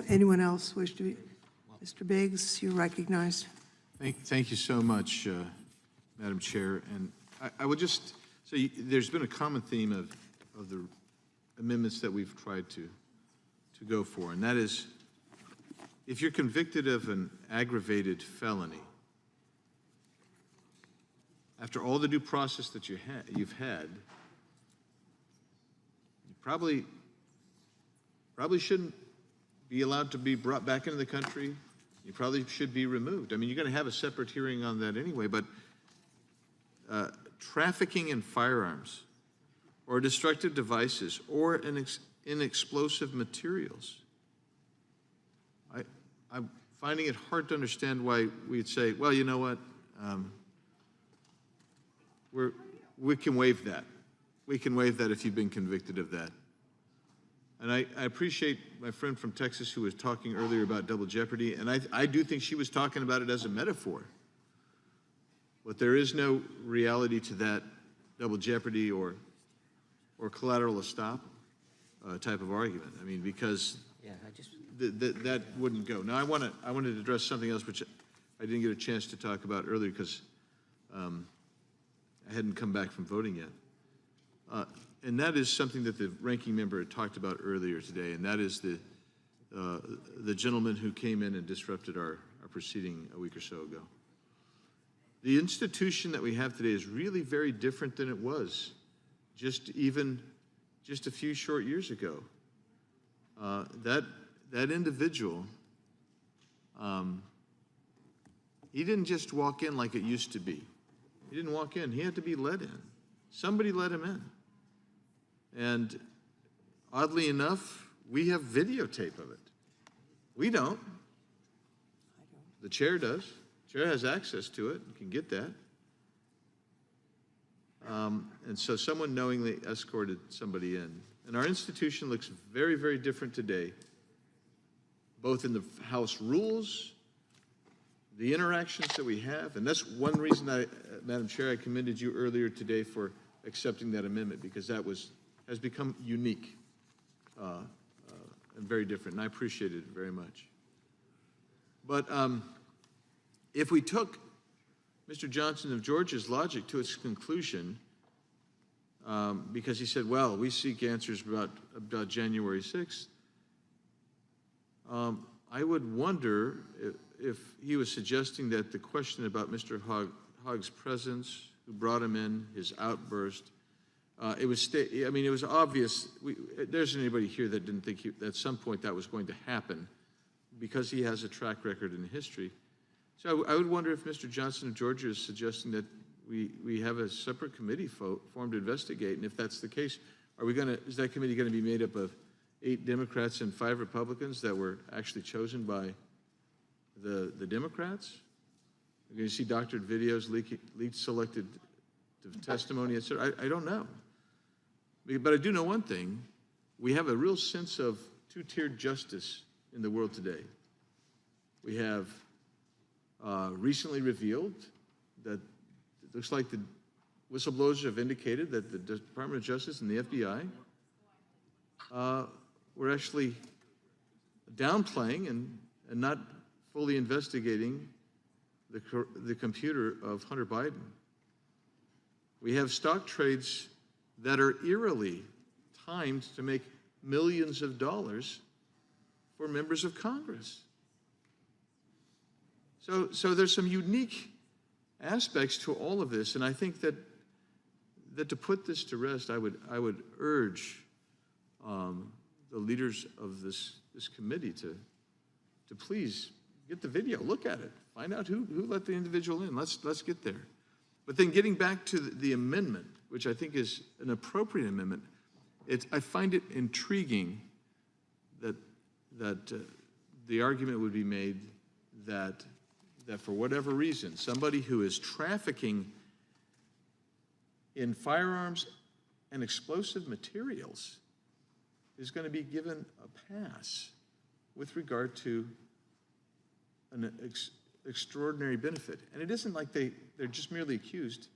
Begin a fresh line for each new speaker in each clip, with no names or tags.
Anyone else wish to be? Mr. Biggs, you're recognized.
Thank you so much, Madam Chair. And I would just say there's been a common theme of the amendments that we've tried to go for, and that is if you're convicted of an aggravated felony, after all the due process that you've had, you probably shouldn't be allowed to be brought back into the country. You probably should be removed. I mean, you're going to have a separate hearing on that anyway, but trafficking in firearms or destructive devices or in explosive materials, I'm finding it hard to understand why we'd say, well, you know what, we can waive that. We can waive that if you've been convicted of that. And I appreciate my friend from Texas who was talking earlier about double jeopardy, and I do think she was talking about it as a metaphor. But there is no reality to that double jeopardy or collateral estoppel type of argument. I mean, because that wouldn't go. Now, I wanted to address something else which I didn't get a chance to talk about earlier because I hadn't come back from voting yet. And that is something that the ranking member had talked about earlier today, and that is the gentleman who came in and disrupted our proceeding a week or so ago. The institution that we have today is really very different than it was just a few short years ago. That individual, he didn't just walk in like it used to be. He didn't walk in. He had to be let in. Somebody let him in. And oddly enough, we have videotape of it. We don't. The chair does. The chair has access to it and can get that. And so someone knowingly escorted somebody in. And our institution looks very, very different today, both in the House rules, the interactions that we have. And that's one reason, Madam Chair, I commended you earlier today for accepting that amendment, because that has become unique and very different, and I appreciate it very much. But if we took Mr. Johnson of Georgia's logic to its conclusion, because he said, well, we seek answers about January 6th, I would wonder if he was suggesting that the question about Mr. Hogg's presence, who brought him in, his outburst, it was obvious. There isn't anybody here that didn't think at some point that was going to happen, because he has a track record in history. So I would wonder if Mr. Johnson of Georgia is suggesting that we have a separate committee formed to investigate, and if that's the case, is that committee going to be made up of 8 Democrats and 5 Republicans that were actually chosen by the Democrats? We're going to see doctored videos, leaked selected testimony, etc. I don't know. But I do know one thing. We have a real sense of two-tiered justice in the world today. We have recently revealed that it looks like the whistleblowers have indicated that the Department of Justice and the FBI were actually downplaying and not fully investigating the computer of Hunter Biden. We have stock trades that are eerily timed to make millions of dollars for members of Congress. So there's some unique aspects to all of this, and I think that to put this to rest, I would urge the leaders of this committee to please get the video, look at it, find out who let the individual in. Let's get there. But then getting back to the amendment, which I think is an appropriate amendment, I find it intriguing that the argument would be made that for whatever reason, somebody who is trafficking in firearms and explosive materials is going to be given a pass with regard to an extraordinary benefit. And it isn't like they're just merely accused.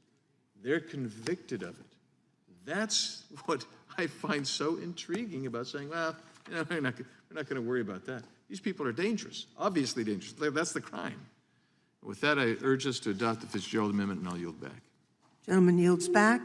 They're convicted of it. That's what I find so intriguing about saying, well, we're not going to worry about that. These people are dangerous, obviously dangerous. That's the crime. With that, I urge us to adopt the Fitzgerald Amendment, and I'll yield back.
Gentleman yields back.